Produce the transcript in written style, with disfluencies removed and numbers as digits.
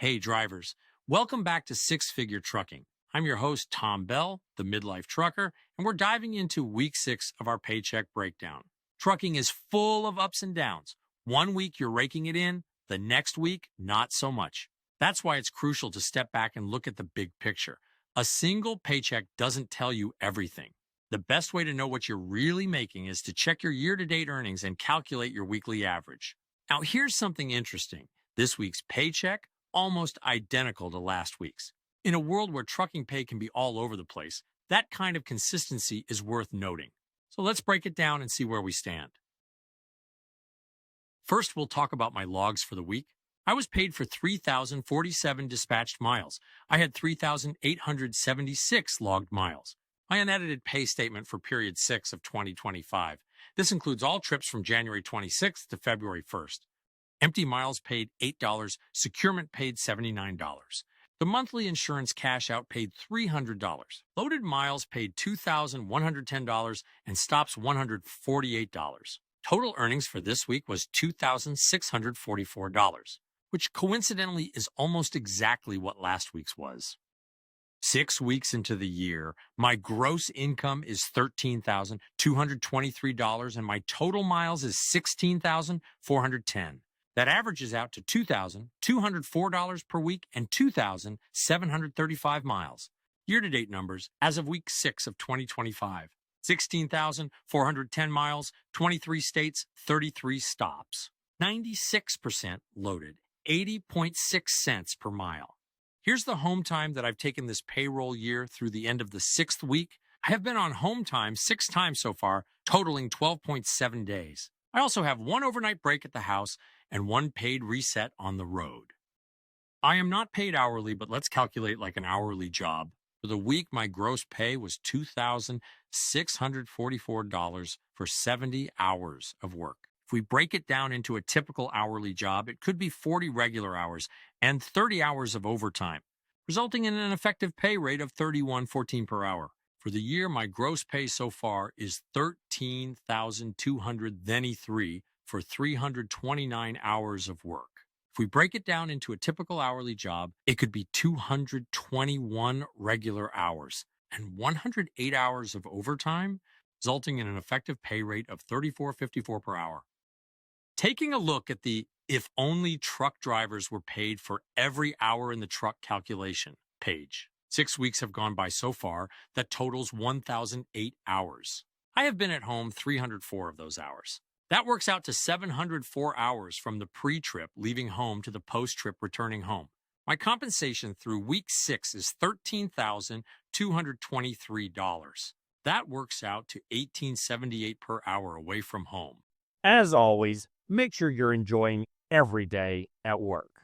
Hey, drivers. Welcome back to Six Figure Trucking. I'm your host, Tom Bell, the midlife trucker, and we're diving into week 6 of our paycheck breakdown. Trucking is full of ups and downs. One week you're raking it in, the next week, not so much. That's why it's crucial to step back and look at the big picture. A single paycheck doesn't tell you everything. The best way to know what you're really making is to check your year-to-date earnings and calculate your weekly average. Now, here's something interesting. This week's paycheck almost identical to last week's. In a world where trucking pay can be all over the place, that kind of consistency is worth noting. So let's break it down and see where we stand. First, we'll talk about my logs for the week. I was paid for 3,047 dispatched miles. I had 3,876 logged miles. My unedited pay statement for period 6 of 2025. This includes all trips from January 26th to February 1st. Empty miles paid $8, securement paid $79. The monthly insurance cash out paid $300. Loaded miles paid $2,110 and stops $148. Total earnings for this week was $2,644, which coincidentally is almost exactly what last week's was. 6 weeks into the year, my gross income is $13,223 and my total miles is $16,410. That averages out to $2,204 per week and 2,735 miles. Year-to-date numbers as of week 6 of 2025. 16,410 miles, 23 states, 33 stops. 96% loaded, 80.6 cents per mile. Here's the home time that I've taken this payroll year through the end of the 6th week. I have been on home time 6 times so far, totaling 12.7 days. I also have 1 overnight break at the house and 1 paid reset on the road. I am not paid hourly, but let's calculate like an hourly job. For the week, my gross pay was $2,644 for 70 hours of work. If we break it down into a typical hourly job, it could be 40 regular hours and 30 hours of overtime, resulting in an effective pay rate of $31.14 per hour. For the year, my gross pay so far is $13,223 for 329 hours of work. If we break it down into a typical hourly job, it could be 221 regular hours and 108 hours of overtime, resulting in an effective pay rate of $34.54 per hour. Taking a look at the if only truck drivers were paid for every hour in the truck calculation page. 6 weeks have gone by so far that totals 1,008 hours. I have been at home 304 of those hours. That works out to 704 hours from the pre-trip leaving home to the post-trip returning home. My compensation through week 6 is $13,223. That works out to $18.78 per hour away from home. As always, make sure you're enjoying every day at work.